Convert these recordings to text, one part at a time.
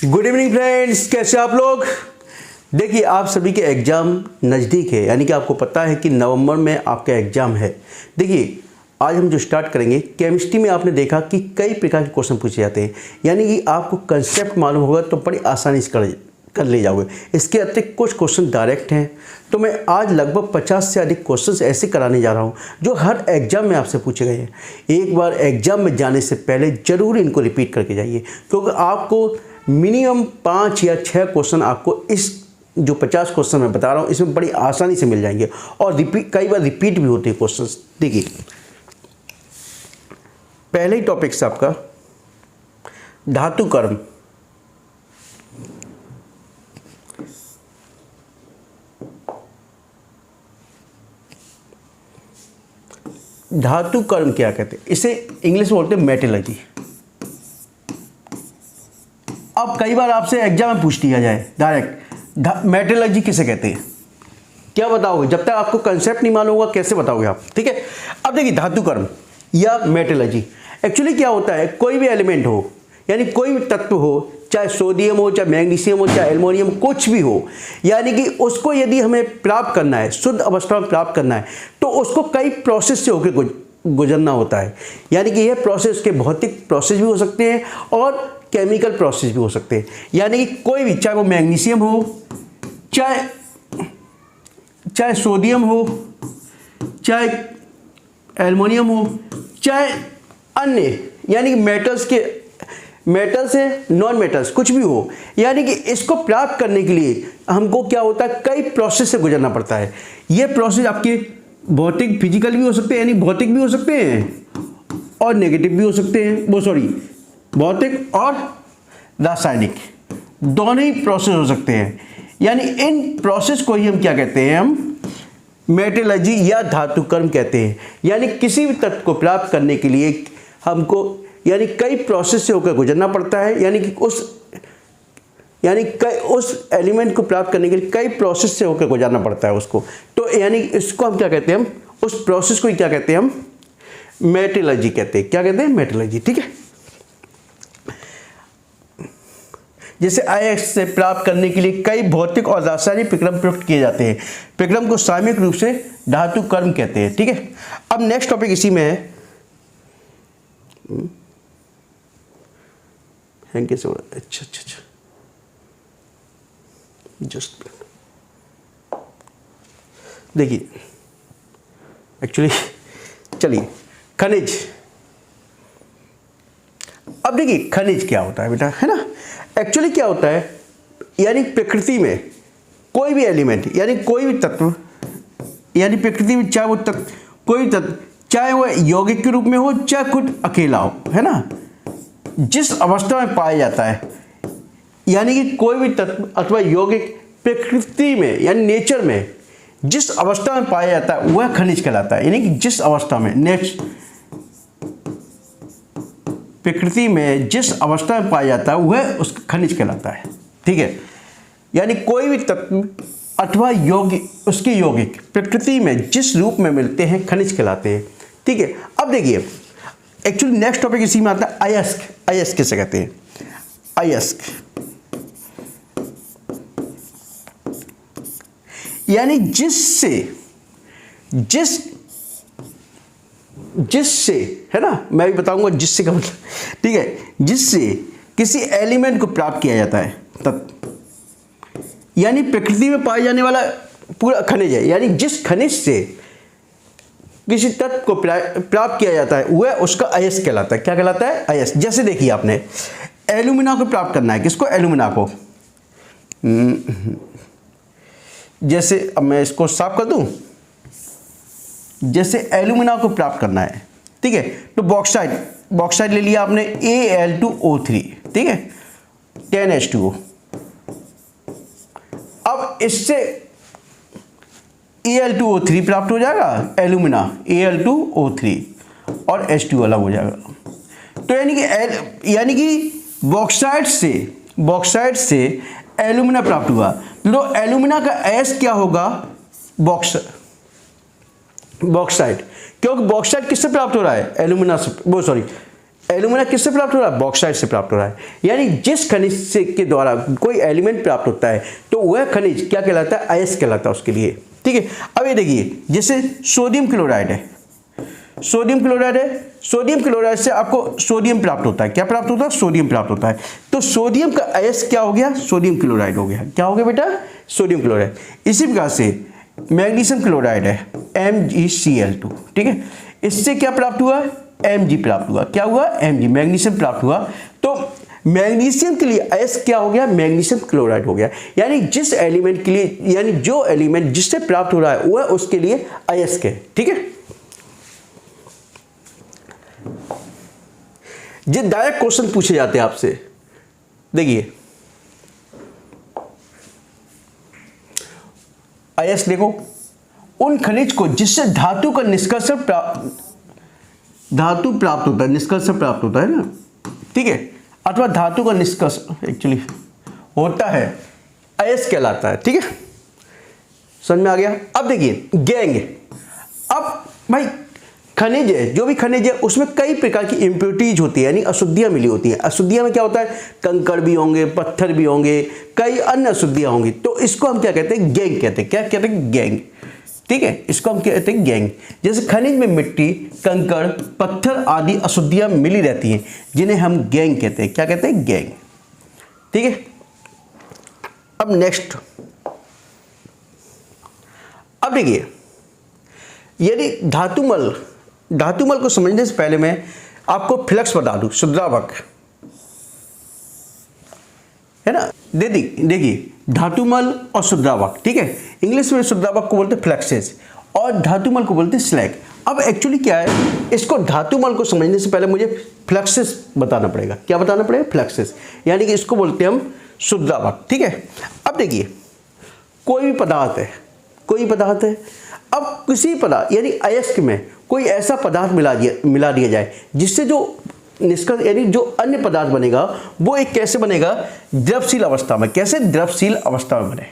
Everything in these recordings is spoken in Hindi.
गुड इवनिंग फ्रेंड्स, कैसे आप लोग। देखिए, आप सभी के एग्ज़ाम नज़दीक है, यानी कि आपको पता है कि नवंबर में आपका एग्ज़ाम है। देखिए, आज हम जो स्टार्ट करेंगे, केमिस्ट्री में आपने देखा कि कई प्रकार के क्वेश्चन पूछे जाते हैं, यानी कि आपको कंसेप्ट मालूम होगा तो बड़ी आसानी से कर ले जाओगे। इसके अतिरिक्त कुछ क्वेश्चन डायरेक्ट हैं, तो मैं आज लगभग 50 से अधिक क्वेश्चंस ऐसे कराने जा रहा हूं जो हर एग्ज़ाम में आपसे पूछे गए हैं। एक बार एग्ज़ाम में जाने से पहले ज़रूर इनको रिपीट करके जाइए, क्योंकि आपको मिनिमम 5 या 6 क्वेश्चन आपको इस जो 50 क्वेश्चन मैं बता रहा हूँ इसमें बड़ी आसानी से मिल जाएंगे, और कई बार रिपीट भी होते हैं क्वेश्चन। देखिए, पहले ही टॉपिक से आपका धातु कर्म। धातु कर्म क्या कहते हैं, इसे इंग्लिश में बोलते हैं मेटलर्जी। अब कई बार आपसे एग्जाम में पूछ दिया जाए डायरेक्ट मेटलर्जी किसे कहते हैं, क्या बताओगे। जब तक आपको कंसेप्ट नहीं मालूम होगा कैसे बताओगे आप, ठीक है। अब देखिए, धातु कर्म या मेटलर्जी एक्चुअली क्या होता है, कोई भी एलिमेंट हो, यानी कोई भी तत्व हो, चाहे सोडियम हो, चाहे मैग्नीशियम हो, चाहे एल्युमिनियम, कुछ भी हो, यानी कि उसको यदि हमें प्राप्त करना है, शुद्ध अवस्था में प्राप्त करना है, तो उसको कई प्रोसेस से होकर गुजरना होता है। यानी कि यह प्रोसेस के भौतिक प्रोसेस भी हो सकते हैं और केमिकल प्रोसेस भी हो सकते हैं। यानी कि कोई भी, चाहे वो मैग्नीशियम हो, चाहे सोडियम हो, चाहे एल्युमिनियम हो, चाहे अन्य यानी कि मेटल्स है, नॉन मेटल्स कुछ भी हो, यानी कि इसको प्राप्त करने के लिए हमको क्या होता है, कई प्रोसेस से गुजरना पड़ता है। ये प्रोसेस आपके भौतिक फिजिकल भी हो सकते हैं, यानी भौतिक भी हो सकते हैं और नेगेटिव भी हो सकते हैं, भौतिक और रासायनिक दोनों ही प्रोसेस हो सकते हैं। यानी इन प्रोसेस को ही हम क्या कहते हैं, हम मेटलर्जी या धातु कर्म कहते हैं। यानी किसी भी तत्व को प्राप्त करने के लिए हमको यानी कई प्रोसेस से होकर गुजरना पड़ता है, यानी कि उस एलिमेंट को प्राप्त करने के लिए कई प्रोसेस से होकर गुजरना पड़ता है उसको। तो यानी इसको हम क्या कहते हैं, हम उस प्रोसेस को ही क्या कहते हैं, हम मेटलर्जी कहते हैं। क्या कहते हैं, मेटलर्जी, ठीक है। जैसे आयस्क से प्राप्त करने के लिए कई भौतिक और रासायनिक प्रक्रम प्रयुक्त किए जाते हैं। प्रक्रम को सामयिक रूप से धातु कर्म कहते हैं, ठीक है। अब नेक्स्ट टॉपिक इसी में है, कैसे हो रहा है, अच्छा जस्ट देखिए, एक्चुअली चलिए खनिज। अब देखिए, खनिज क्या होता है बेटा, है ना। एक्चुअली क्या होता है, यानी प्रकृति में कोई भी एलिमेंट, यानी कोई भी तत्व, यानी प्रकृति में चाहे वो तत्व, कोई तत्व, चाहे वो यौगिक के रूप में हो, चाहे खुद अकेला हो, है ना, जिस अवस्था में पाया जाता है, यानी कि कोई भी तत्व अथवा यौगिक प्रकृति में यानी नेचर में जिस अवस्था में पाया जाता है वह खनिज कहलाता है। यानी कि जिस अवस्था में प्रकृति में जिस अवस्था में पाया जाता है वह उसका खनिज कहलाता है, ठीक है। यानी कोई भी तत्व अथवा यौगिक, उसके यौगिक प्रकृति में जिस रूप में मिलते हैं खनिज कहलाते हैं, ठीक है। अब देखिए, एक्चुअली नेक्स्ट टॉपिक इसी में आता है अयस्क। अयस्क किसे कहते हैं, अयस्क यानी जिससे, है ना, मैं भी बताऊंगा जिससे का मतलब, ठीक है, जिससे किसी एलिमेंट को प्राप्त किया जाता है तत्व, यानी प्रकृति में पाए जाने वाला पूरा खनिज है। यानी जिस खनिज से किसी तत्व को प्राप्त किया जाता है वह उसका अयस्क कहलाता है। क्या कहलाता है, अयस्क। जैसे देखिए, आपने एल्यूमिना को प्राप्त करना है, किसको, एल्यूमिना को। जैसे अब मैं इसको साफ कर दूं, जैसे एल्यूमिना को प्राप्त करना है, ठीक है, तो बॉक्साइट ले लिया आपने, Al2O3, ठीक है, 10H2O। अब इससे Al2O3 प्राप्त हो जाएगा, एल्यूमिना Al2O3 और H2 अलग हो जाएगा। तो यानी कि बॉक्साइट से एल्यूमिना प्राप्त हुआ, तो एल्यूमिना का अयस्क क्या होगा, बॉक्साइट। क्योंकि बॉक्साइट किससे प्राप्त हो रहा है, एल्यूमिना से, एल्यूमिना किससे प्राप्त हो रहा है? बॉक्साइट से प्राप्त हो रहा है। यानी जिस खनिज से के द्वारा कोई एलिमेंट प्राप्त होता है तो वह खनिज क्या कहलाता है? अयस्क कहलाता है उसके लिए। ठीक है, अब ये देखिए जैसे सोडियम क्लोराइड है, सोडियम क्लोराइड है, सोडियम क्लोराइड से आपको सोडियम प्राप्त होता है। क्या प्राप्त होता है? सोडियम प्राप्त होता है। तो सोडियम का अयस्क क्या हो गया? सोडियम क्लोराइड हो गया। क्या हो गया बेटा? Sodium chloride. इसी प्रकार से मैग्नीशियम क्लोराइड है MgCl2। ठीक है, इससे क्या प्राप्त हुआ? Mg प्राप्त हुआ। क्या हुआ? Mg, मैग्नीशियम प्राप्त हुआ। तो मैग्नीशियम के लिए अयस्क क्या हो गया? मैग्नीशियम क्लोराइड हो गया। यानी जिस एलिमेंट के लिए, यानी जो एलिमेंट जिससे प्राप्त हो रहा है वह उसके लिए अयस्क है। ठीक है, जो डायरेक्ट क्वेश्चन पूछे जाते हैं आपसे, देखिए अयस्क देखो, उन खनिज को जिससे धातु का निष्कर्षण धातु प्राप्त होता है, निष्कर्षण प्राप्त होता है ना, ठीक है, अथवा धातु का निष्कर्षण एक्चुअली होता है, अयस्क कहलाता है। ठीक है, समझ में आ गया? अब देखिए गैंग, अब भाई खनिज है, जो भी खनिज है उसमें कई प्रकार की इम्प्योरिटीज होती है, यानी अशुद्धियां मिली होती हैं। अशुद्धियां में क्या होता है? कंकड़ भी होंगे, पत्थर भी होंगे, कई अन्य अशुद्धियां होंगी। तो इसको हम क्या कहते हैं? गैंग कहते हैं। क्या कहते हैं? गैंग। ठीक है, इसको हम कहते हैं गैंग। जैसे खनिज में मिट्टी, कंकड़, पत्थर आदि अशुद्धियां मिली रहती हैं, जिन्हें हम गैंग कहते हैं। क्या कहते हैं? गैंग। ठीक है, अब नेक्स्ट, अब देखिए यदि धातुमल को समझने से पहले मैं आपको फ्लक्स बता दूं, शुद्रावक है ना। देखिए धातुमल और शुद्रावक, ठीक है, इंग्लिश में शुद्रावक को बोलते हैं फ्लक्सेस और धातुमल को बोलते हैं स्लैग। अब एक्चुअली क्या है, इसको धातुमल को समझने से पहले मुझे फ्लक्सेस बताना पड़ेगा। क्या बताना पड़ेगा? फ्लक्सेस, यानी कि इसको बोलते हैं हम शुद्रावक। ठीक है, अब देखिए कोई भी पदार्थ है, कोई पदार्थ है, अब किसी पदार्थ यानी अयस्क में कोई ऐसा पदार्थ मिला दिया जाए जिससे जो निष्कर्ष यानी जो अन्य पदार्थ बनेगा वो एक कैसे बनेगा? द्रवशील अवस्था में। कैसे? द्रवशील अवस्था में बने,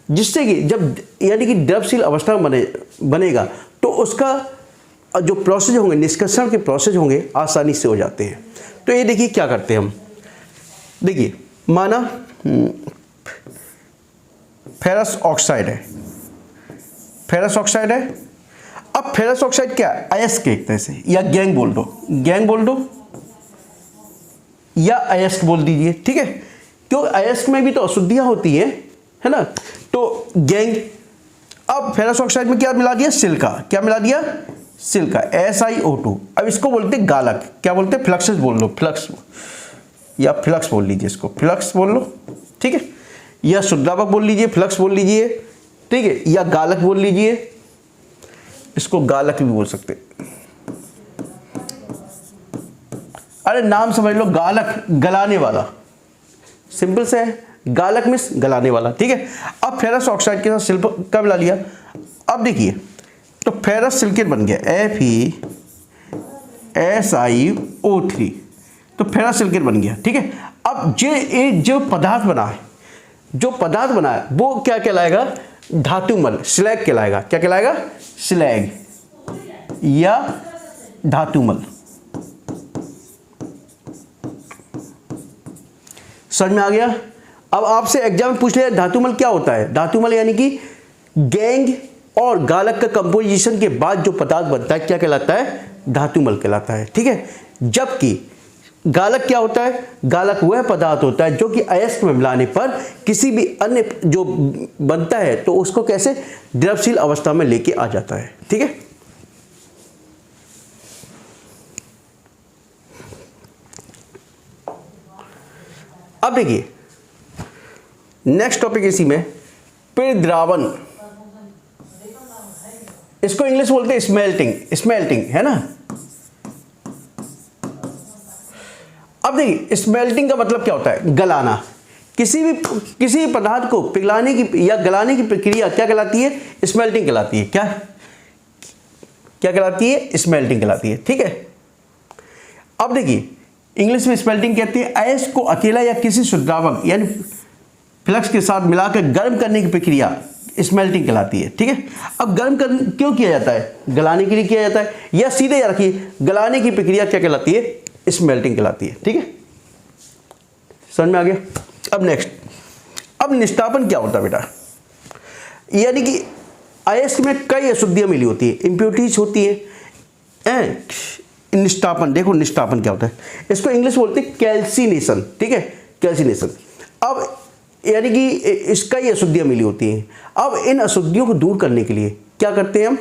जिससे कि जब यानी कि द्रवशील अवस्था में बनेगा तो उसका जो प्रोसेस होंगे, निष्कर्षण के प्रोसेस होंगे, आसानी से हो जाते हैं। तो ये देखिए क्या करते हैं हम, देखिए माना फेरस ऑक्साइड है, फेरस ऑक्साइड है। अब फेरस ऑक्साइड क्या है? अयस्क एक तरह से, या गैंग बोल दो, गैंग बोल दो या अयस्क बोल दीजिए। ठीक है, क्यों? अयस्क में भी तो अशुद्धियां होती है ना, तो गैंग। अब फेरस ऑक्साइड में क्या मिला दिया? सिलिका। क्या मिला दिया? Silica, SiO2। अब इसको बोलते हैं गालक। क्या बोलते हैं? फ्लक्सेस बोल लो, फ्लक्स या फ्लक्स बोल लीजिए, इसको फ्लक्स बोल लो। ठीक है, या शुद्रावक बोल लीजिए, फ्लक्स बोल लीजिए, ठीक है, या गालक बोल लीजिए, इसको गालक भी बोल सकते। अरे नाम समझ लो, गालक गलाने वाला, सिंपल से है, गालक मींस गलाने वाला। ठीक है, अब फेरस ऑक्साइड के साथ सिलिका मिला लिया। अब देखिए तो फेरस सिलिकेट बन गया FeSiO3, तो फेरस सिलिकेट बन गया। ठीक है, अब जो पदार्थ बना है, जो पदार्थ बना है वो क्या कहलाएगा? धातुमल, स्लैग कहलाएगा। क्या कहलाएगा? स्लैग या धातुमल। समझ में आ गया? अब आपसे एग्जाम में पूछ लिया धातुमल क्या होता है। धातुमल यानी कि गैंग और गालक का कंपोजिशन के बाद जो पदार्थ बनता है क्या कहलाता है? धातुमल कहलाता है। ठीक है, जबकि गालक क्या होता है? गालक वह पदार्थ होता है जो कि अयस्क में मिलाने पर किसी भी अन्य जो बनता है तो उसको कैसे द्रवशील अवस्था में लेके आ जाता है। ठीक है, अब देखिए नेक्स्ट टॉपिक इसी में पिंडद्रावण, इसको इंग्लिश बोलते हैं स्मेल्टिंग, स्मेल्टिंग है ना। अब देखिए स्मेल्टिंग का मतलब क्या होता है? गलाना। किसी भी पदार्थ को पिघलाने की या गलाने की प्रक्रिया क्या कहलाती है? स्मेल्टिंग कहलाती है। क्या कहलाती है? स्मेल्टिंग कहलाती है। ठीक है, अब देखिए इंग्लिश में स्मेल्टिंग कहते हैं अयस्क को अकेला या किसी शुद्रावक यानी फ्लक्स के साथ मिलाकर गर्म करने की प्रक्रिया स्मेल्टिंग कहलाती है। ठीक है, अब गर्म कर क्यों किया जाता है? गलाने के लिए किया जाता है, या सीधे याद रखिए गलाने की प्रक्रिया क्या कहलाती है? स्मेल्टिंग कहलाती है। ठीक है, समझ में आ गया? अब नेक्स्ट, अब निष्ठापन क्या होता है बेटा? यानी कि अयस्क में कई अशुद्धियां मिली होती है, इंप्योरिटीज होती है। निष्ठापन, देखो निष्ठापन क्या होता है, इसको इंग्लिश बोलते हैं कैल्सिनेशन। ठीक है, कैल्सिनेशन। अब यानी कि इसका ही अशुद्धियां मिली होती हैं। अब इन अशुद्धियों को दूर करने के लिए क्या करते हैं हम?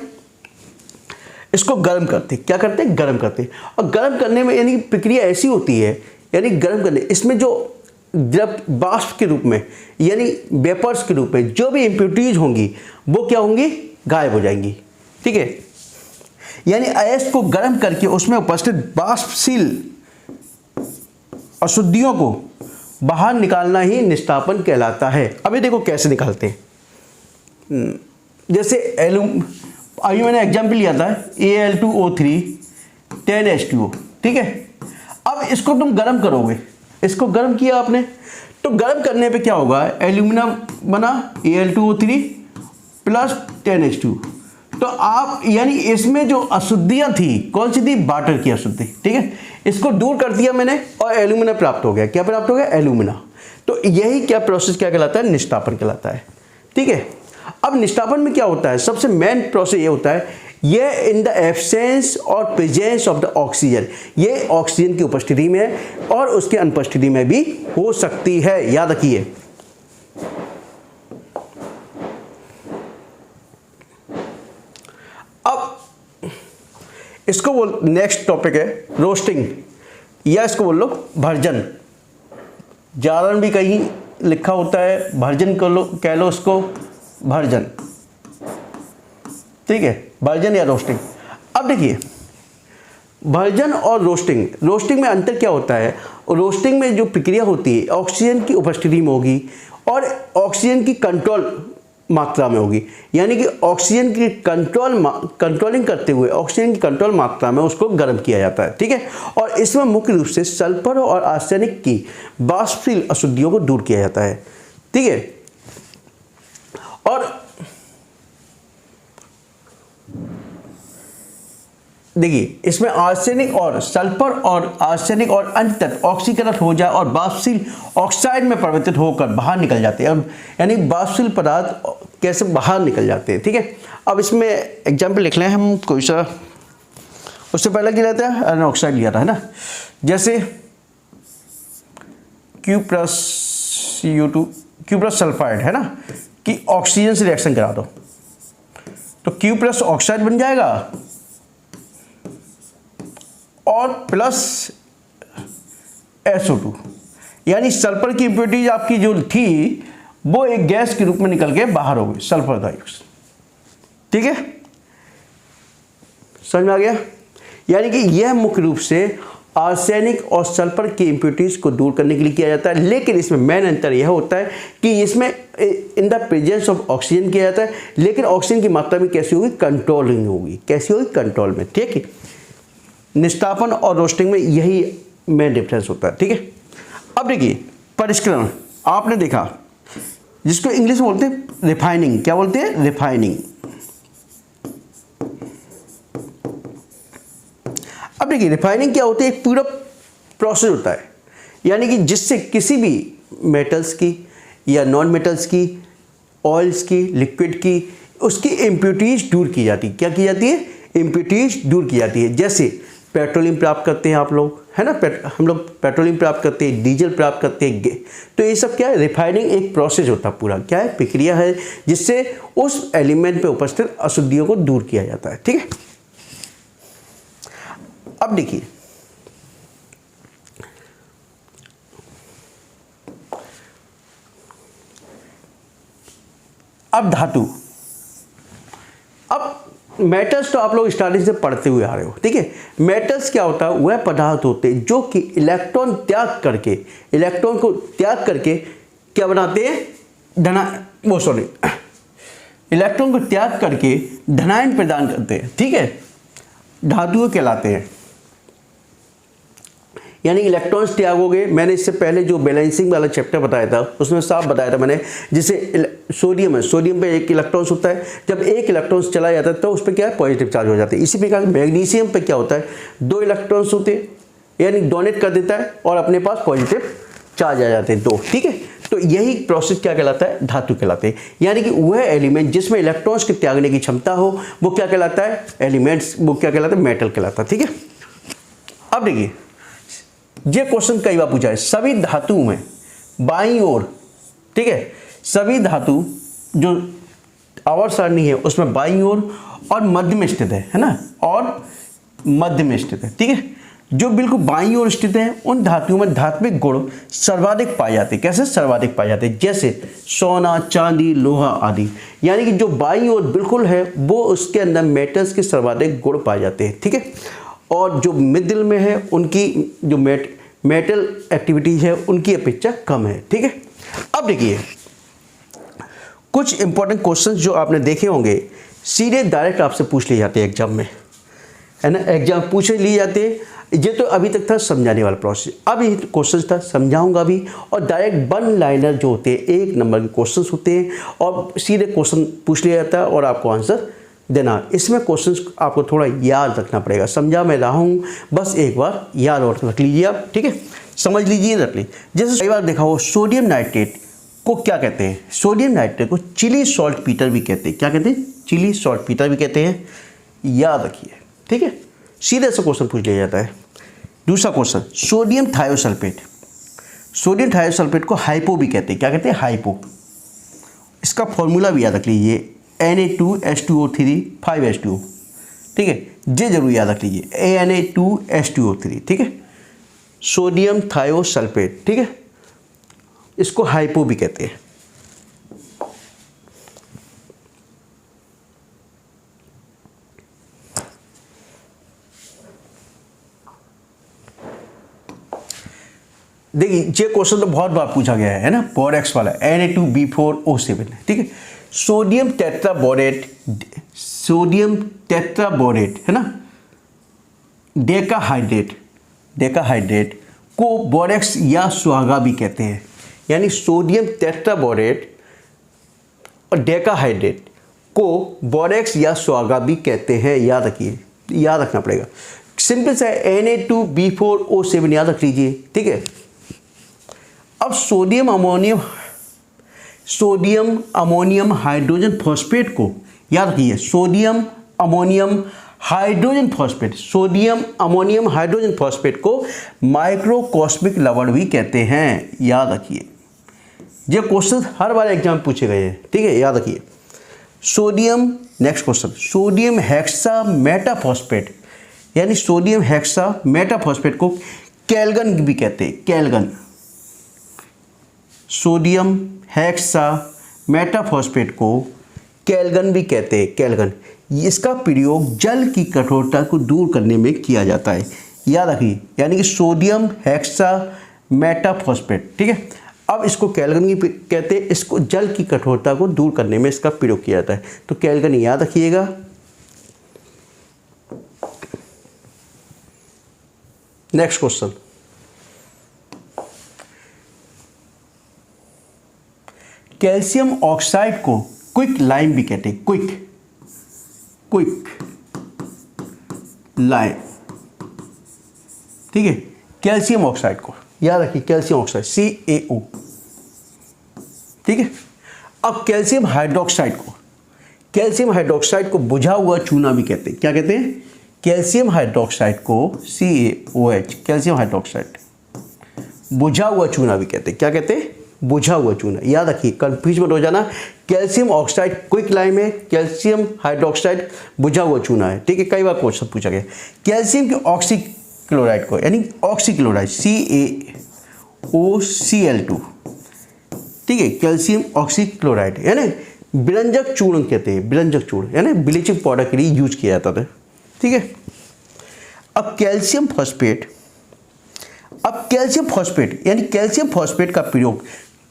इसको गर्म करते हैं। क्या करते हैं? गर्म करते हैं। और गर्म करने में यानी प्रक्रिया ऐसी होती है, यानी गर्म करने इसमें जो द्रव बाष्प के रूप में यानी वेपर्स के रूप में जो भी इंप्योरिटीज होंगी वो क्या होंगी? गायब हो जाएंगी। ठीक है, यानी अयस्क को गर्म करके उसमें उपस्थित बाष्पशील अशुद्धियों को बाहर निकालना ही निष्ठापन कहलाता है। अब ये देखो कैसे निकालते हैं। जैसे अभी मैंने एग्जाम्पल लिया था Al2O3 10H2O। ठीक है, अब इसको तुम गर्म करोगे, इसको गर्म किया आपने, तो गर्म करने पे क्या होगा? एल्यूमिनियम बना Al2O3 प्लस 10H2। तो आप यानी इसमें जो अशुद्धियां थी कौन सी थी? वाटर की अशुद्धि। ठीक है, इसको दूर कर दिया मैंने और एल्यूमिना प्राप्त हो गया। क्या प्राप्त हो गया? एल्यूमिना। तो यही क्या प्रोसेस क्या कहलाता है? निष्ठापन कहलाता है। ठीक है, अब निष्ठापन में क्या होता है? सबसे मेन प्रोसेस ये होता है, ये इन द एब्सेंस और प्रेजेंस ऑफ द ऑक्सीजन, ये ऑक्सीजन की उपस्थिति में और उसके अनुपस्थिति में भी हो सकती है, याद रखिए। इसको बोल, नेक्स्ट टॉपिक है रोस्टिंग, या इसको बोल लो भर्जन। जारण भी कहीं लिखा होता है, भर्जन कह लो उसको भर्जन। ठीक है, भर्जन या रोस्टिंग। अब देखिए भर्जन और रोस्टिंग, रोस्टिंग में अंतर क्या होता है? रोस्टिंग में जो प्रक्रिया होती है ऑक्सीजन की उपस्थिति में होगी और ऑक्सीजन की कंट्रोल मात्रा में होगी, यानी कि ऑक्सीजन की कंट्रोलिंग करते हुए ऑक्सीजन की कंट्रोल मात्रा में उसको गर्म किया जाता है। ठीक है, और इसमें मुख्य रूप से सल्फर और आर्सेनिक की बाष्पशील अशुद्धियों को दूर किया जाता है। ठीक है, और देखिए इसमें आर्सेनिक और सल्फर और आर्सेनिक और अन्य तत्व ऑक्सीकरण हो जाए और बाष्पशील ऑक्साइड में परिवर्तित होकर बाहर निकल जाते हैं। यानी बाष्पशील पदार्थ कैसे बाहर निकल जाते हैं। ठीक है, अब इसमें एग्जाम्पल लिख लें हम कोई सा। उससे पहले क्या लेते हैं? आयरन ऑक्साइड लिया था, है ना। जैसे Q+ सल्फाइड, है ना, कि ऑक्सीजन से रिएक्शन करा दो तो Q+ ऑक्साइड बन जाएगा और प्लस SO2, यानी सल्फर की इम्प्योरिटीज आपकी जो थी वो एक गैस के रूप में निकल के बाहर हो गई, सल्फर डाइऑक्साइड। ठीक है, समझ में आ गया? यानी कि यह मुख्य रूप से आर्सेनिक और सल्फर की इम्प्योरिटीज को दूर करने के लिए किया जाता है, लेकिन इसमें मेन अंतर यह होता है कि इसमें in the presence of oxygen किया जाता है, लेकिन ऑक्सीजन की मात्रा में कैसी होगी? कंट्रोलिंग होगी। कैसी होगी? कंट्रोल में। ठीक है, निष्ठापन और रोस्टिंग में यही मेन डिफरेंस होता है। ठीक है, अब देखिए परिष्करण आपने देखा, जिसको इंग्लिश में बोलते हैं रिफाइनिंग। क्या बोलते हैं? रिफाइनिंग। अब देखिए रिफाइनिंग क्या होती है? एक पूरा प्रोसेस होता है, यानी कि जिससे किसी भी मेटल्स की या नॉन मेटल्स की, ऑयल्स की, लिक्विड की, उसकी इम्प्योरिटीज दूर की जाती है। क्या की जाती है? इम्प्योरिटीज दूर की जाती है। जैसे पेट्रोलियम प्राप्त करते हैं आप लोग, है ना, हम लोग पेट्रोलियम प्राप्त करते हैं, डीजल प्राप्त करते हैं, तो ये सब क्या है? रिफाइनिंग एक प्रोसेस होता है पूरा। क्या है? प्रक्रिया है जिससे उस एलिमेंट पे उपस्थित अशुद्धियों को दूर किया जाता है। ठीक है, अब देखिए अब धातु। अब मेटल्स तो आप लोग स्टार्टिंग से पढ़ते हुए आ रहे हो। ठीक है, मेटल्स क्या होता है? वह पदार्थ होते हैं जो कि इलेक्ट्रॉन को त्याग करके क्या बनाते हैं? इलेक्ट्रॉन को त्याग करके धनायन प्रदान करते हैं। ठीक है, धातुएं कहलाते हैं। यानी इलेक्ट्रॉन्स त्यागोगे। मैंने इससे पहले जो बैलेंसिंग वाला चैप्टर बताया था उसमें साफ बताया था मैंने, जैसे सोडियम है, सोडियम पे एक इलेक्ट्रॉन्स होता है, जब एक इलेक्ट्रॉन्स चला जाता है तो उस पर क्या है, पॉजिटिव चार्ज हो जाता है। इसी प्रकार मैग्नीशियम पे क्या होता है, 2 इलेक्ट्रॉन्स होते हैं, यानी डोनेट कर देता है और अपने पास पॉजिटिव चार्ज आ जाते हैं 2, ठीक है। तो यही प्रोसेस क्या कहलाता है, धातु कहलाते हैं। यानी कि वह एलिमेंट जिसमें इलेक्ट्रॉन्स के त्यागने की क्षमता हो वो क्या कहलाता है, एलिमेंट्स, वो क्या कहलाता है, मेटल कहलाता है, ठीक है। अब देखिए ये क्वेश्चन कई बार पूछा है, सभी धातुओं में बाईं ओर, ठीक है, सभी धातु जो आवर्त सारणी है उसमें बाईं ओर और मध्य में स्थित है ना, और मध्य में स्थित है, ठीक है। जो बिल्कुल बाईं ओर स्थित है उन धातुओं में धात्विक गुण सर्वाधिक पाए जाते हैं। कैसे सर्वाधिक पाए जाते हैं, जैसे सोना, चांदी, लोहा आदि। यानी कि जो बाईं ओर बिल्कुल है वो उसके अंदर मेटल्स के सर्वाधिक गुण पाए जाते हैं, ठीक है। और जो मिडिल में है उनकी जो मेटल एक्टिविटी है उनकी अपेक्षा कम है, ठीक है। अब देखिए कुछ इंपॉर्टेंट क्वेश्चंस जो आपने देखे होंगे सीधे डायरेक्ट आपसे पूछ लिए जाते हैं एग्जाम में, है ना, एग्जाम पूछ लिए जाते हैं। ये तो अभी तक था समझाने वाला प्रोसेस, अब ये क्वेश्चन था समझाऊंगा भी, और डायरेक्ट 1 लाइनर जो होते हैं 1 नंबर के क्वेश्चंस होते हैं और सीधे क्वेश्चन पूछ लिया जाता है और आपको आंसर देना। इसमें क्वेश्चंस आपको थोड़ा याद रखना पड़ेगा, समझा मैं रहा हूँ, बस एक बार याद और रख लीजिए आप, ठीक है, समझ लीजिए, रख लीजिए। जैसे कई बार देखा हो सोडियम नाइट्रेट को क्या कहते हैं, सोडियम नाइट्रेट को चिली सॉल्ट पीटर भी कहते हैं। क्या कहते हैं, चिली सॉल्ट पीटर भी कहते हैं, याद रखिए, ठीक है। सीधे से क्वेश्चन पूछ लिया जाता है। दूसरा question sodium thiosulphate, sodium thiosulphate को हाइपो भी कहते हैं। क्या कहते हैं, हाइपो। इसका फॉर्मूला भी याद रख लीजिए, Na2H2O3 5H2O, ठीक है, ये जरूर याद रख लीजिए, Na2H2O3, ठीक है, सोडियम थायोसल्फेट, ठीक है, इसको हाइपो भी कहते हैं। देखिए ये क्वेश्चन तो बहुत बार पूछा गया है ना, बोरेक्स वाला, Na2B4O7, ठीक है। सोडियम टेट्राबोरेट, सोडियम टेट्राबोरेट है ना, डेकाहाइड्रेट, डेकाहाइड्रेट को बोरेक्स या सुहागा भी कहते हैं। यानी सोडियम टेट्राबोरेट और डेकाहाइड्रेट को बोरेक्स या सुहागा भी कहते हैं, याद रखिए, याद रखना पड़ेगा। सिंपल सा Na2B4O7 याद रख लीजिए, ठीक है। अब सोडियम अमोनियम हाइड्रोजन फॉस्फेट को याद रखिए, sodium ammonium hydrogen phosphate, sodium ammonium hydrogen phosphate को माइक्रोकॉस्मिक लवण भी कहते हैं, याद रखिए। ये क्वेश्चन हर बार एग्जाम में पूछे गए हैं, ठीक है, याद रखिए। Sodium, next question, sodium hexametaphosphate, यानी सोडियम हेक्सा मेटाफॉस्फेट को कैल्गन भी कहते हैं, कैल्गन। सोडियम हेक्सा मेटाफॉस्फेट को कैल्गन भी कहते हैं, कैल्गन। इसका प्रयोग जल की कठोरता को दूर करने में किया जाता है, याद रखिए। यानी कि सोडियम हेक्सा मेटाफॉस्फेट, ठीक है, अब इसको कैल्गन भी कहते हैं, इसको जल की कठोरता को दूर करने में इसका प्रयोग किया जाता है, तो कैल्गन याद रखिएगा। नेक्स्ट क्वेश्चन, कैल्शियम ऑक्साइड को क्विक लाइम भी कहते हैं, क्विक लाइम, ठीक है, कैल्शियम ऑक्साइड को याद रखिए, कैल्शियम ऑक्साइड CaO, ठीक है। अब कैल्शियम हाइड्रोक्साइड को बुझा हुआ चूना भी कहते हैं। क्या कहते हैं, कैल्शियम हाइड्रोक्साइड को CaOH, कैल्शियम हाइड्रोक्साइड बुझा हुआ चूना भी कहते हैं। क्या कहते हैं, बुझा हुआ चूना, याद रखिए, कंफ्यूज मत हो जाना। कैल्शियम ऑक्साइड क्विक लाइम है, कैल्शियम हाइड्रोक्साइड बुझा हुआ चूना है, ठीक है, कई बार क्वेश्चन पूछा गया। कैल्शियम के ऑक्सीक्लोराइड को, यानी ऑक्सीक्लोराइड CaOCl2, ठीक है, कैल्शियम ऑक्सीक्लोराइड यानी विरंजक चूर्ण कहते हैं, विरंजक चूर्ण यानी ब्लीचिंग पाउडर के लिए यूज किया जाता था, ठीक है। अब कैल्शियम फॉस्फेट यानी कैल्शियम फॉस्फेट का प्रयोग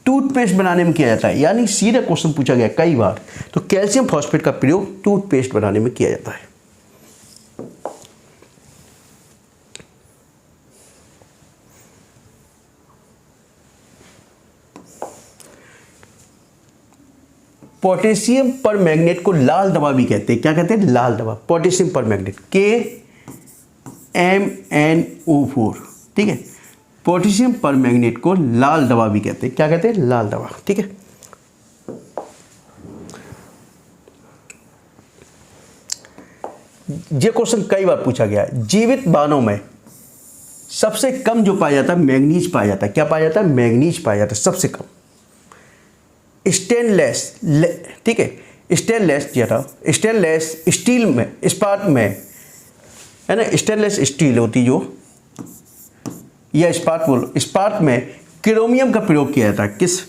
टूथपेस्ट बनाने में किया जाता है, यानी सीधा क्वेश्चन पूछा गया कई बार, तो कैल्शियम फॉस्फेट का प्रयोग टूथपेस्ट बनाने में किया जाता है। पोटेशियम पर मैग्नेट को लाल दवा भी कहते हैं। क्या कहते हैं? लाल दवा, पोटेशियम पर मैग्नेट, KMnO4। ठीक है, पोटेशियम पर मैग्नेट को लाल दवा भी कहते हैं। क्या कहते हैं? लाल दवा। ठीक है, ये क्वेश्चन कई बार पूछा गया है। जीवित बानों में सबसे कम जो पाया जाता है मैग्नीज पाया जाता है। क्या पाया जाता है? मैग्नीज पाया जाता है सबसे कम। स्टेनलेस, ठीक है, स्टेनलेस स्टील में, इस्पात में, है ना, स्टेनलेस स्टील होती जो, या इस्पात बोलो, इस्पात में क्रोमियम का प्रयोग किया जाता है। किस,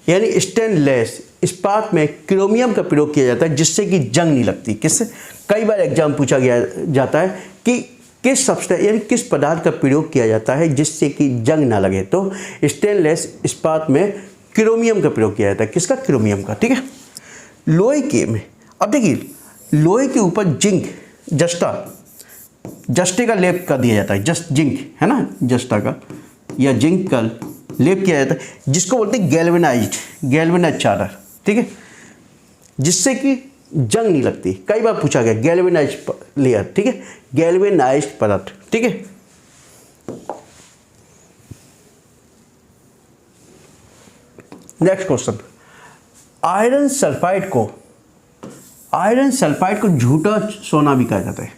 यानी स्टेनलेस इस्पात में क्रोमियम का प्रयोग किया जाता है जिससे कि जंग नहीं लगती। किससे? कई बार एग्जाम पूछा गया जाता है कि किस सब्सटेंस यानी किस पदार्थ का प्रयोग किया जाता है जिससे कि जंग ना लगे, तो स्टेनलेस इस्पात में क्रोमियम का प्रयोग किया जाता है। किसका? क्रोमियम का। ठीक है, लोहे के में, अब देखिए, लोहे के ऊपर जिंक, जस्टे का लेप कर दिया जाता है। जिंक है ना, जस्टा का या जिंक का लेप किया जाता है, जिसको बोलते हैं गैल्वेनाइज्ड चादर। ठीक है, जिससे कि जंग नहीं लगती। कई बार पूछा गया गैल्वेनाइज्ड लेयर। ठीक है, गैल्वेनाइज्ड पदार्थ। ठीक है, नेक्स्ट क्वेश्चन, आयरन सल्फाइड को झूठा सोना भी कहा जाता है।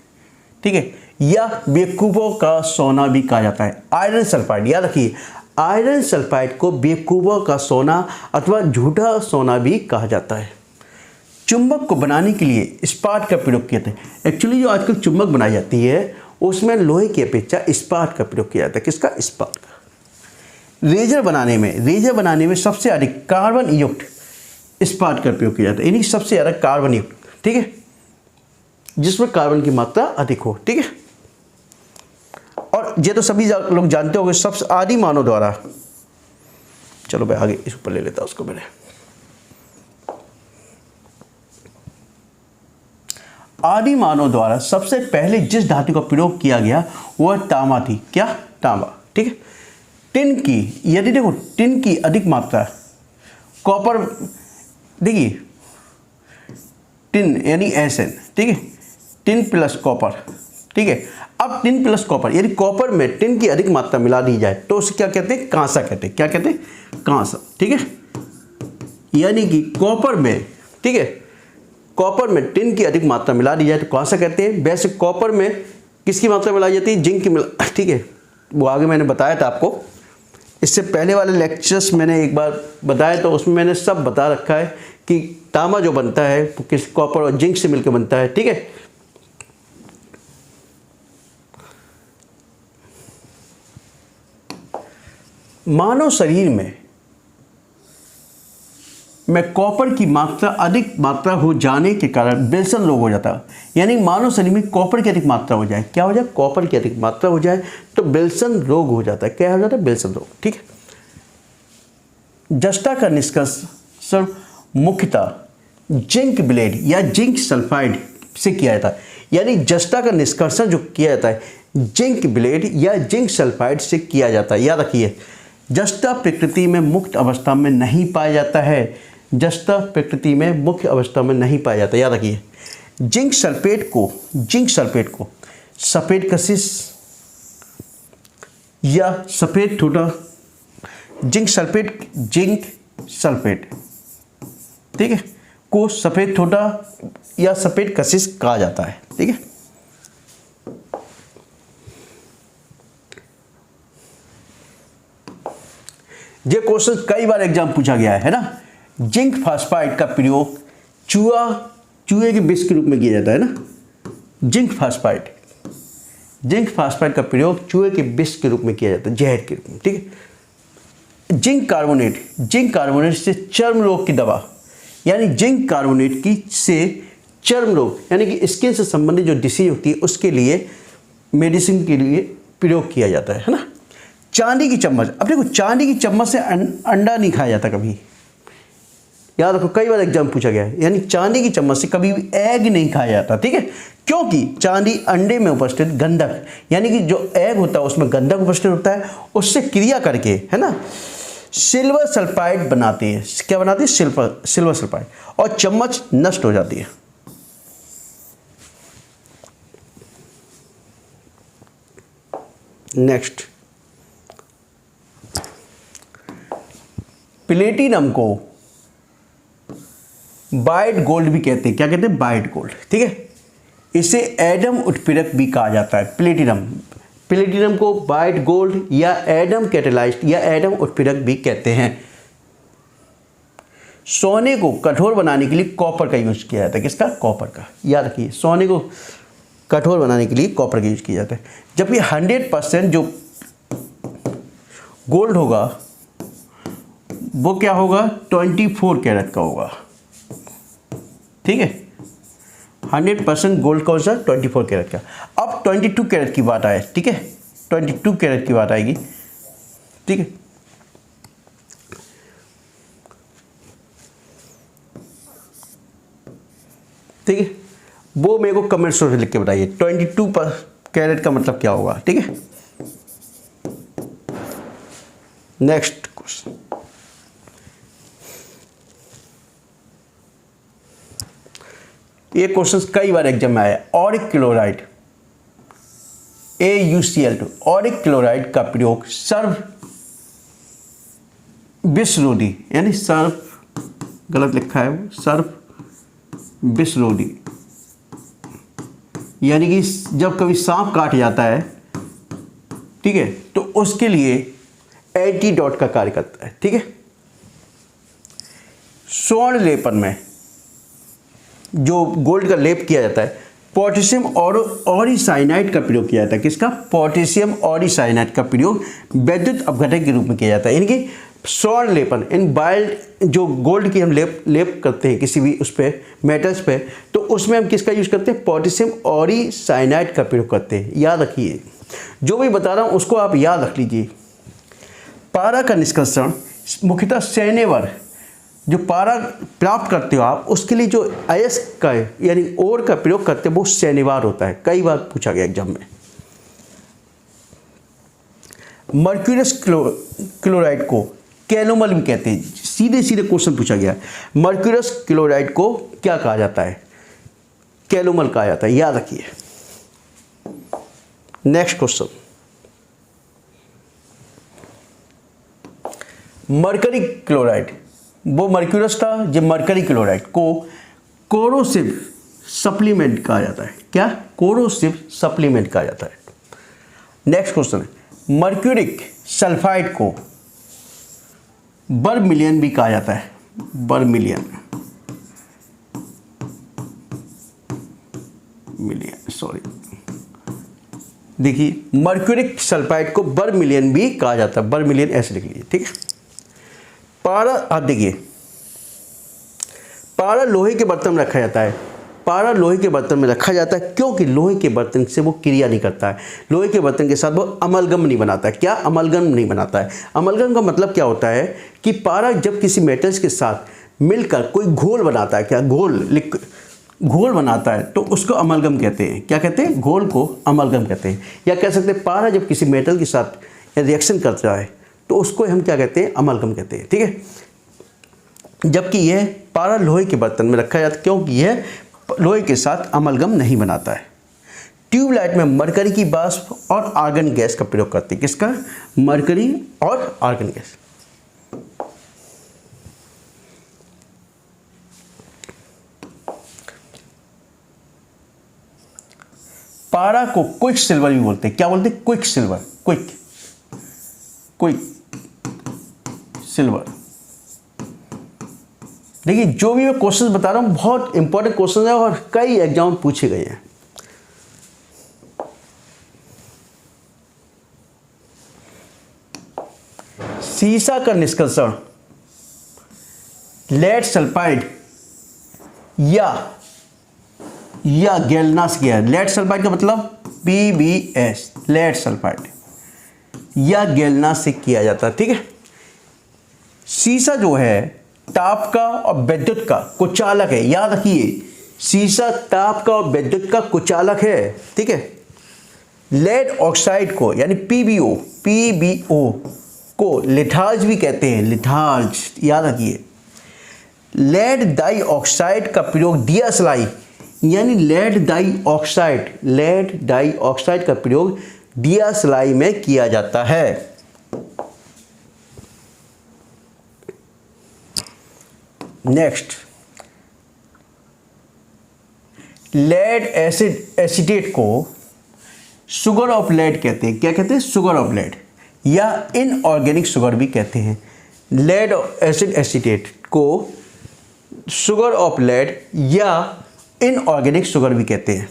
ठीक है, या बेवकूफों का सोना भी कहा जाता है। आयरन सल्फाइड, याद रखिए, आयरन सल्फाइड को बेवकूफों का सोना अथवा झूठा सोना भी कहा जाता है। चुंबक को बनाने के लिए इस्पात का प्रयोग किया जाता है। एक्चुअली जो आजकल चुंबक बनाई जाती है उसमें लोहे की अपेक्षा इस्पात का प्रयोग किया जाता है। किसका? इस्पात का। रेजर बनाने में सबसे अधिक कार्बन युक्त इस्पात का प्रयोग किया जाता है, यानी सबसे ज़्यादा कार्बन युक्त। ठीक है, जिसमें कार्बन की मात्रा अधिक हो। ठीक है, और ये तो सभी लोग जानते होंगे, सबसे आदि मानव द्वारा, चलो मैं आगे इस ऊपर ले लेता हूं उसको। मैंने आदि मानव द्वारा सबसे पहले जिस धातु का प्रयोग किया गया वह तांबा थी। क्या? तांबा। ठीक है, टिन की, यदि देखो टिन की अधिक मात्रा, कॉपर, देखिए टिन यानी Sn। ठीक है, टिन प्लस कॉपर। ठीक है, अब टिन प्लस कॉपर, यदि कॉपर में टिन की अधिक मात्रा मिला दी जाए तो उसे क्या कहते हैं? कांसा कहते हैं। क्या कहते हैं? कांसा। ठीक है, यानी कि कॉपर में, ठीक है, कॉपर में टिन की अधिक मात्रा मिला दी जाए तो कांसा कहते हैं। वैसे कॉपर में किसकी मात्रा मिलाई जाती है? जिंक की मिला। ठीक है, वो आगे मैंने बताया था आपको, इससे पहले वाले लेक्चर्स मैंने एक बार बताया, तो उसमें मैंने सब बता रखा है कि तांबा जो बनता है वो किस कॉपर और जिंक से मिलकर बनता है। ठीक है, मानव शरीर में कॉपर की मात्रा अधिक मात्रा हो जाने के कारण विल्सन रोग हो जाता है। यानी मानव शरीर में कॉपर की अधिक मात्रा हो जाए, क्या हो जाए? कॉपर की अधिक मात्रा हो जाए तो विल्सन रोग हो जाता है। क्या हो जाता है? विल्सन रोग। ठीक है, जस्टा का निष्कर्ष मुख्यतः जिंक ब्लेड या जिंक सल्फाइड से किया जाता है। यानी जस्टा का निष्कर्षण जो किया जाता है जिंक ब्लेड या जिंक सल्फाइड से किया जाता है। याद रखिए, जस्टा प्रकृति में मुक्त अवस्था में नहीं पाया जाता है। जस्टा प्रकृति में मुख्य अवस्था में नहीं पाया जाता। याद रखिए, जिंक सल्फेट को सफ़ेद कशिश या सफ़ेद ठोटा, जिंक सल्फेट, ठीक है, को सफ़ेद ठोटा या सफ़ेद कशिश कहा जाता है। ठीक है, ये क्वेश्चन कई बार एग्जाम पूछा गया है ना। जिंक फास्फाइड का प्रयोग चूहे के विष के रूप में किया जाता है ना। जिंक फास्फाइड का प्रयोग चूहे के विष के रूप में किया जाता है, जहर के रूप में। ठीक है, जिंक कार्बोनेट से चर्म रोग की दवा, यानी जिंक कार्बोनेट की से चर्म रोग यानी कि स्किन से संबंधित जो डिसीज होती है उसके लिए मेडिसिन के लिए प्रयोग किया जाता है ना। चांदी की चम्मच, अब देखो चांदी की चम्मच से अंडा नहीं खाया जाता कभी, याद रखो, कई बार एग्जाम पूछा गया है। यानी चांदी की चम्मच से कभी भी एग नहीं खाया जाता। ठीक है, क्योंकि चांदी अंडे में उपस्थित गंधक, यानी कि जो एग होता है उसमें गंधक उपस्थित होता है, उससे क्रिया करके, है ना, सिल्वर सल्फाइड बनाते हैं। क्या बनाते हैं? Silver sulphide. और चम्मच नष्ट हो जाती है। नेक्स्ट, प्लेटिनम को बाइट गोल्ड भी कहते हैं। क्या कहते हैं? White gold. ठीक है, इसे एडम उत्प्रेरक भी कहा जाता है। प्लेटिनम को बाइट गोल्ड या एडम कैटेलाइज्ड या एडम उत्प्रेरक भी कहते हैं। सोने को कठोर बनाने के लिए कॉपर का यूज किया जाता है। किसका? कॉपर का। याद रखिए, सोने को कठोर बनाने के लिए कॉपर का यूज किया जाता है। जबकि 100% जो गोल्ड होगा वो क्या होगा? 24 कैरेट का होगा। ठीक है, 100% गोल्ड कौन सा? 24 कैरेट का। अब 22 कैरेट की बात आए। ठीक है, 22 कैरेट की बात आएगी। ठीक है, ठीक है, वो मेरे को कमेंट में लिख के बताइए 22 कैरेट का मतलब क्या होगा। ठीक है, नेक्स्ट क्वेश्चन, ये क्वेश्चन कई बार एग्जाम में आया। Auric chloride AuCl2, Auric chloride का प्रयोग सर्व विषरोधी, यानी सर्व गलत लिखा है, वो सर्व विषरोधी, यानी कि जब कभी सांप काट जाता है, ठीक है, तो उसके लिए एंटीडोट का कार्य करता है। ठीक है, स्वर्ण लेपन में जो गोल्ड का लेप किया जाता है, पोटेशियम ऑरीसाइनाइड का प्रयोग किया जाता है। किसका? पोटेशियम ऑरीसाइनाइड का प्रयोग वैद्युत अपघटन के रूप में किया जाता है। यानी कि स्वर्ण लेपन, इन बाइल्ड जो गोल्ड की हम लेप करते हैं किसी भी उस पर मेटल्स पे, तो उसमें हम किसका यूज करते हैं? पोटेशियम ऑरीसाइनाइड का प्रयोग करते हैं। याद रखिए, जो भी बता रहा हूँ उसको आप याद रख लीजिए। पारा का निष्कर्षण मुख्यतः शैनेवर, जो पारा प्राप्त करते हो आप, उसके लिए जो अयस्क का यानी ओर का प्रयोग करते हैं वो शैनेवार होता है। कई बार पूछा गया एग्जाम में। मर्क्यूरस क्लोराइड को कैलोमल भी कहते हैं। सीधे सीधे क्वेश्चन पूछा गया, मर्क्यूरस क्लोराइड को क्या कहा जाता है? कैलोमल कहा जाता है। याद रखिए। नेक्स्ट क्वेश्चन, मरकरी क्लोराइड, वो मर्क्यूरस था, जो मरकरी क्लोराइड को कोरोसिव सप्लीमेंट कहा जाता है। क्या? कोरोसिव सप्लीमेंट कहा जाता है। नेक्स्ट क्वेश्चन है, मर्क्यूरिक सल्फाइड को बर्मिलियन भी कहा जाता है। बर्मिलियन, सॉरी, देखिए, मर्क्यूरिक सल्फाइड को बर्मिलियन भी कहा जाता है। बर्मिलियन ऐसे लिख लीजिए। ठीक है, पारा, आप देखिए, पारा लोहे के बर्तन में रखा जाता है। पारा लोहे के बर्तन में रखा जाता है क्योंकि लोहे के बर्तन से वो क्रिया नहीं करता है। लोहे के बर्तन के साथ वो अमलगम नहीं बनाता है। क्या? अमलगम नहीं बनाता है। अमलगम का मतलब क्या होता है कि पारा जब किसी मेटल्स के साथ मिलकर कोई घोल बनाता है, क्या? घोल बनाता है, तो उसको अमलगम कहते हैं। क्या कहते हैं? घोल को अमलगम कहते हैं। या कह सकते हैं पारा जब किसी मेटल के साथ रिएक्शन करता है तो उसको हम क्या कहते हैं? अमलगम कहते हैं। ठीक है, जबकि यह पारा लोहे के बर्तन में रखा जाता है क्योंकि यह लोहे के साथ अमलगम नहीं बनाता है। ट्यूबलाइट में मरकरी की वाष्प और आर्गन गैस का प्रयोग करते हैं। किसका? मरकरी और आर्गन गैस। पारा को क्विक सिल्वर भी बोलते हैं। क्या बोलते हैं? Quick silver. Quick silver. देखिए, जो भी मैं क्वेश्चन बता रहा हूं बहुत इंपॉर्टेंट क्वेश्चन है और कई एग्जाम पूछे गए हैं। सीसा का निष्कर्षण लेड सल्फाइड या गैल्वनास किया। लेड सल्फाइड का मतलब PbS, लेड सल्फाइड या गैल्वनास से किया जाता है। ठीक है, सीसा जो है ताप का और विद्युत का कुचालक है। याद रखिए, सीसा ताप का और विद्युत का कुचालक है। ठीक है, लेड ऑक्साइड को यानी PbO को लिथार्ज भी कहते हैं, लिथार्ज, याद रखिए। लेड डाइऑक्साइड का प्रयोग दियासलाई, यानी लेड डाइऑक्साइड का प्रयोग दियासलाई में किया जाता है। नेक्स्ट, लेड एसिटेट को शुगर ऑफ लेड कहते हैं। क्या कहते हैं? शुगर ऑफ लेड, या इनऑर्गेनिक शुगर भी कहते हैं। लेड एसिटेट को शुगर ऑफ लेड या इनऑर्गेनिक शुगर भी कहते हैं।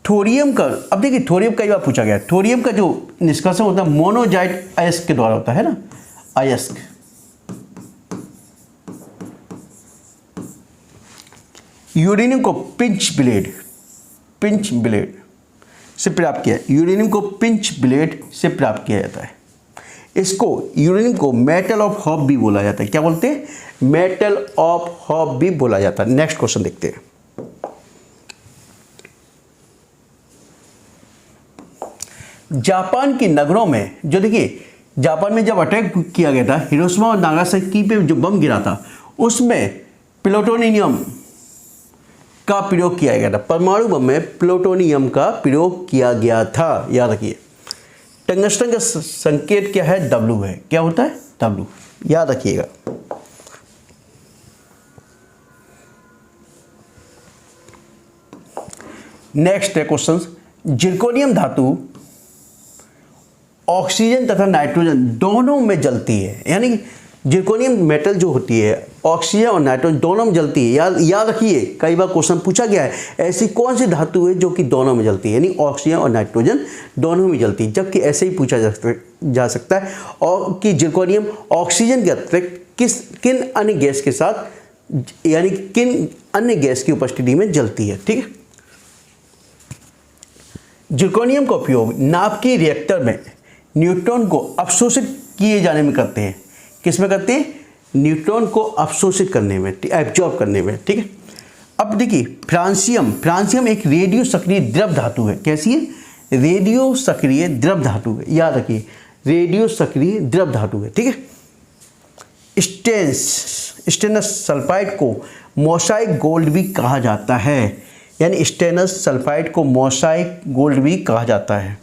थोरियम का, अब देखिए थोरियम कई बार पूछा गया है। थोरियम का जो निष्कर्षण होता है मोनोजाइट अयस्क के द्वारा होता है ना, अयस्क। यूरेनियम को पिंच ब्लेड से प्राप्त किया, यूरेनियम को पिंच ब्लेड से प्राप्त किया जाता है। इसको यूरेनियम को मेटल ऑफ हॉप भी बोला जाता है। क्या बोलते हैं? मेटल ऑफ हॉप भी बोला जाता है। नेक्स्ट क्वेश्चन देखते हैं। जापान के नगरों में, जो देखिए जापान में जब अटैक किया गया था, हिरोशिमा और नागासाकी पे जो बम गिरा था, उसमें प्लूटोनियम का प्रयोग किया गया था। परमाणु बम में प्लूटोनियम का प्रयोग किया गया था, याद रखिए। टंगस्टन का संकेत क्या है? W है। क्या होता है? W, याद रखिएगा। नेक्स्ट है क्वेश्चन, जिरकोनियम धातु ऑक्सीजन तथा नाइट्रोजन दोनों में जलती है, यानी जिरकोनियम मेटल जो होती है ऑक्सीजन और नाइट्रोजन दोनों में जलती है। याद रखिए, कई बार क्वेश्चन पूछा गया है, ऐसी कौन सी धातु है जो कि दोनों में जलती है, यानी ऑक्सीजन और नाइट्रोजन दोनों में जलती है। जबकि ऐसे ही पूछा जा सकता है और कि जिरकोनियम ऑक्सीजन के अतिरिक्त किन अन्य गैस के साथ, यानी किन अन्य गैस की उपस्थिति में जलती है। ठीक है। जिरकोनियम का उपयोग नाभिकीय रिएक्टर में न्यूट्रॉन को अवशोषित किए जाने में करते हैं। किस में करते हैं? न्यूट्रॉन को अवशोषित करने में, एब्जॉर्ब करने में। ठीक है। अब देखिए फ्रांसियम एक रेडियो सक्रिय द्रव धातु है। कैसी है? रेडियो सक्रिय द्रव धातु है। याद रखिए, रेडियो सक्रिय द्रव धातु है। ठीक है। स्टेनस सल्फाइड को मोसाइक गोल्ड भी कहा जाता है, यानी स्टेनस सल्फाइड को मोसाइक गोल्ड भी कहा जाता है।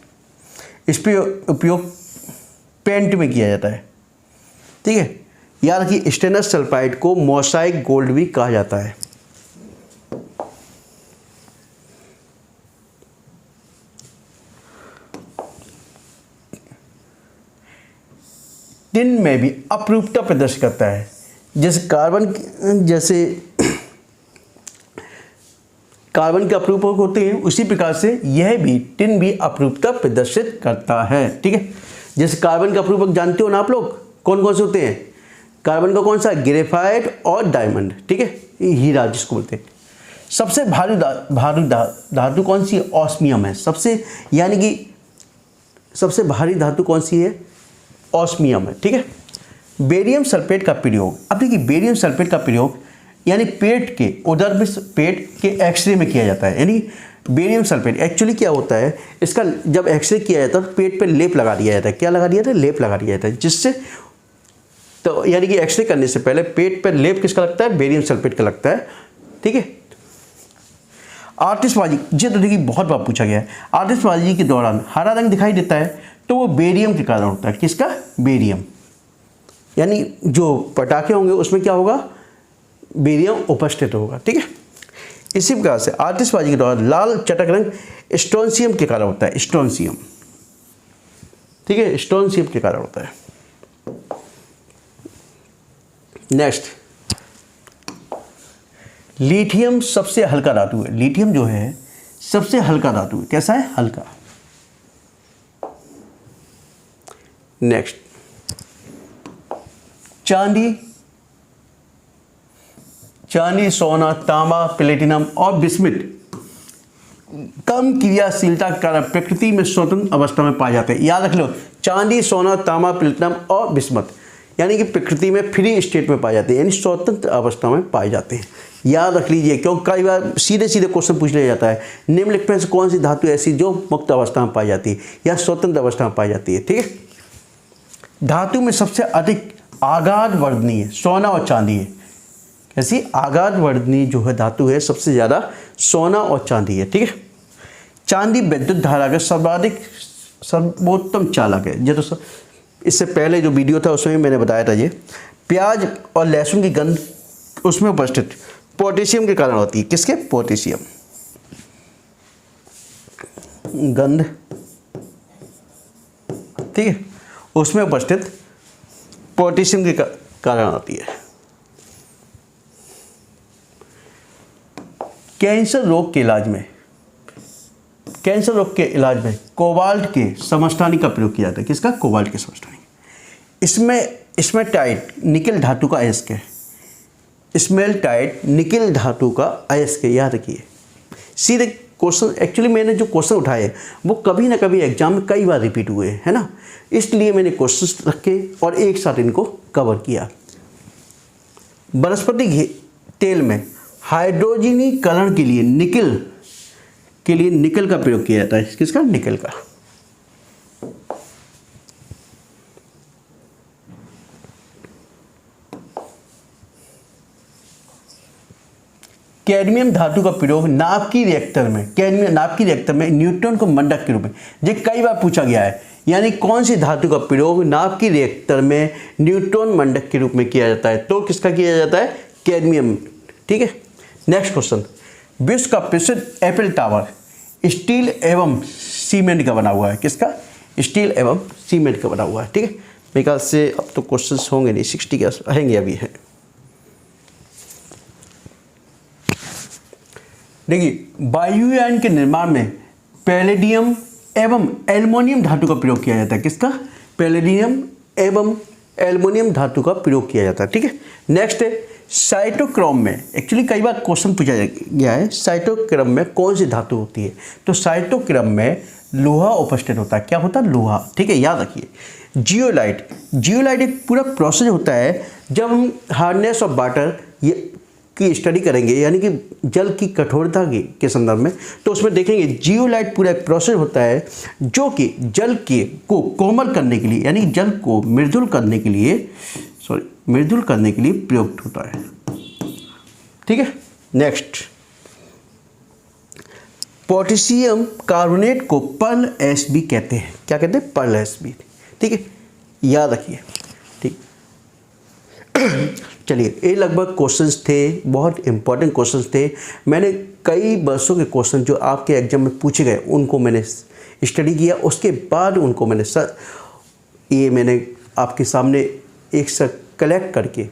इस पर उपयोग पेंट में किया जाता है। ठीक है। याद रखिए, स्टेनस सल्फाइड को मोसाइक गोल्ड भी कहा जाता है। टिन में भी अपरूपता प्रदर्शित करता है। जैसे कार्बन के अपरूपक होते हैं, उसी प्रकार से यह भी टिन भी अपरूपता प्रदर्शित करता है। ठीक है। जैसे कार्बन का अपरूपक जानते हो ना आप लोग, कौन कौन से होते हैं? कार्बन का कौन सा? ग्रेफाइट और डायमंड। ठीक है, हीरा जिसको बोलते हैं। सबसे भारी धातु कौन सी है? ऑस्मियम है। सबसे भारी धातु कौन सी है? ऑस्मियम है। ठीक है। बेरियम सल्फेट का प्रयोग, अब देखिए बेरियम सल्फेट का प्रयोग यानी पेट के उदर में, पेट के एक्सरे में किया जाता है। यानी बेरियम सल्फेट एक्चुअली क्या होता है, इसका जब एक्सरे किया जाता है तो पेट पे लेप लगा दिया जाता है। क्या लगा दिया जाता है? लेप लगा दिया जाता है, जिससे तो यानी कि एक्सरे करने से पहले पेट पर लेप किसका लगता है? बेरियम सल्फेट का लगता है। ठीक है। आतिशबाजी, ये तो देखिए बहुत बार पूछा गया है। आतिशबाजी के दौरान हरा रंग दिखाई देता है तो वो बेरियम के कारण होता है। किसका? बेरियम, यानी जो पटाखे होंगे उसमें क्या होगा? बेरियम उपस्थित होगा। ठीक है। इसी प्रकार से आतिशबाजी के दौरान लाल चटक रंग स्ट्रोंशियम के कारण होता है। स्ट्रोंशियम, ठीक है, स्ट्रोंशियम के कारण होता है। नेक्स्ट, लिथियम सबसे हल्का धातु है। लिथियम जो है सबसे हल्का धातु है। कैसा है? हल्का। नेक्स्ट, चांदी, सोना, तांबा, प्लेटिनम और बिस्मिथ कम क्रियाशीलता के कारण प्रकृति में स्वतंत्र अवस्था में पाए जाते हैं। याद रख लो, चांदी, सोना, तांबा, प्लेटिनम और बिस्मथ यानी कि प्रकृति में फ्री स्टेट में पाए जाते हैं, यानी स्वतंत्र अवस्था में पाए जाते हैं। याद रख लीजिए, क्योंकि कई बार सीधे क्वेश्चन पूछ लिया जाता है, निम्नलिखित में से कौन सी धातु ऐसी जो मुक्त अवस्था में पाई जाती है या स्वतंत्र अवस्था में पाई जाती है। ठीक है। धातु में सबसे अधिक आघात वर्धनीय सोना और चांदी है। कैसी? आघात वर्धनीय जो है धातु है सबसे ज़्यादा सोना और चांदी है। ठीक है। चांदी विद्युत धारा का सर्वोत्तम चालक है। ये तो इससे पहले जो वीडियो था उसमें मैंने बताया था। ये प्याज और लहसुन की गंध उसमें उपस्थित पोटेशियम के कारण होती है। किसके? पोटेशियम। गंध, ठीक है, उसमें उपस्थित पोटेशियम के कारण होती है। कैंसर रोग के इलाज में कोबाल्ट के समस्थानिक का प्रयोग किया जाता है। किसका? कोबाल्ट के समस्थानिक। इसमें टाइट निकल धातु का अयस्क है। स्मेल्टाइट निकल धातु का अयस्क है। याद रखिए। सीधे क्वेश्चन, एक्चुअली मैंने जो क्वेश्चन उठाए वो कभी ना कभी एग्जाम में कई बार रिपीट हुए, है ना, इसलिए मैंने क्वेश्चन रखे और एक साथ इनको कवर किया। वनस्पति तेल में हाइड्रोजनीकरण के लिए निकल का प्रयोग किया जाता है। किसका? निकल का। कैडमियम धातु का प्रयोग नाभ की रिएक्टर में न्यूट्रॉन को मंडक के रूप में, ये कई बार पूछा गया है। यानी कौन सी धातु का प्रयोग नाभ की रिएक्टर में न्यूट्रॉन मंडक के रूप में किया जाता है? तो किसका किया जाता है? कैडमियम। ठीक है। नेक्स्ट क्वेश्चन, विश्व का प्रसिद्ध एफिल टावर स्टील एवं सीमेंट का बना हुआ है। किसका? स्टील एवं सीमेंट का बना हुआ है। ठीक है। मेरे ख्याल से अब तो क्वेश्चंस होंगे नहीं, 60 के रहेंगे अभी है। देखिए, वायुयान के निर्माण में पैलेडियम एवं एल्युमिनियम धातु का प्रयोग किया जाता है। किसका? पैलेडियम एवं एल्युमिनियम धातु का प्रयोग किया जाता है। ठीक है। नेक्स्ट है साइटोक्रोम में, एक्चुअली कई बार क्वेश्चन पूछा गया है, साइटोक्रोम में कौन सी धातु होती है? तो साइटोक्रोम में लोहा उपस्थित होता है। क्या होता है? लोहा। ठीक है, याद रखिए। जियोलाइट एक पूरा प्रोसेस होता है। जब हम हार्डनेस ऑफ वाटर की स्टडी करेंगे, यानी कि जल की कठोरता के संदर्भ में, तो उसमें देखेंगे जियोलाइट पूरा एक प्रोसेस होता है जो कि जल को कोमल करने के लिए, यानी जल को मृदुल करने के लिए प्रयुक्त होता है। ठीक है। नेक्स्ट, पोटेशियम कार्बोनेट को पर्ल एसबी कहते हैं। क्या कहते हैं? Pearl ash. ठीक है, याद रखिए। ठीक, चलिए, ये लगभग क्वेश्चंस थे, बहुत इंपॉर्टेंट क्वेश्चंस थे। मैंने कई वर्षों के क्वेश्चन जो आपके एग्जाम में पूछे गए उनको मैंने स्टडी किया, उसके बाद उनको मैंने आपके सामने एक साथ कलेक्ट करके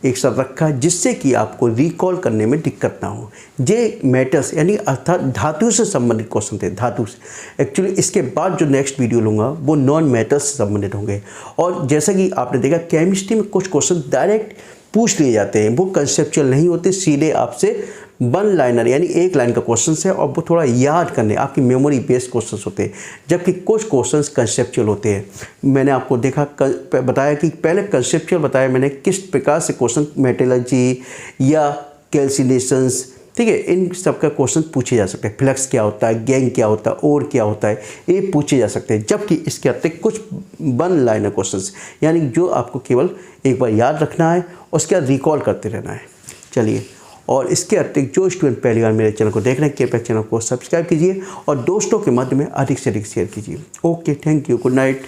एक साथ रखा, जिससे कि आपको रिकॉल करने में दिक्कत ना हो। ये मेटल्स यानी अर्थात धातु से संबंधित क्वेश्चन थे, धातु से। एक्चुअली इसके बाद जो नेक्स्ट वीडियो लूँगा वो नॉन मेटल्स से संबंधित होंगे। और जैसा कि आपने देखा, केमिस्ट्री में कुछ क्वेश्चन डायरेक्ट पूछ लिए जाते हैं, वो कंसेप्चुअल नहीं होते, सीधे आपसे वन लाइनर यानी एक लाइन का क्वेश्चन है, और वो थोड़ा याद करने, आपकी मेमोरी बेस्ड क्वेश्चन होते हैं, जबकि कुछ क्वेश्चंस कंसेप्चुअल होते हैं। मैंने आपको बताया कि पहले कंसेप्चुअल बताया मैंने, किस प्रकार से क्वेश्चन मेटलर्जी या कैल्सिनेशंस, ठीक है, इन सब का क्वेश्चन पूछे जा सकते हैं। फ्लक्स क्या होता है, गैंग क्या होता है, और क्या होता है, ये पूछे जा सकते हैं। जबकि इसके अतिरिक्त कुछ वन लाइनर क्वेश्चंस, यानी जो आपको केवल एक बार याद रखना है, उसके बाद रिकॉल करते रहना है। चलिए, और इसके अतिरिक्त जो स्टूडेंट पहली बार मेरे चैनल को देख रहे हैं, कृपया चैनल को सब्सक्राइब कीजिए और दोस्तों के मध्य में अधिक से अधिक शेयर कीजिए। Okay, thank you, good night.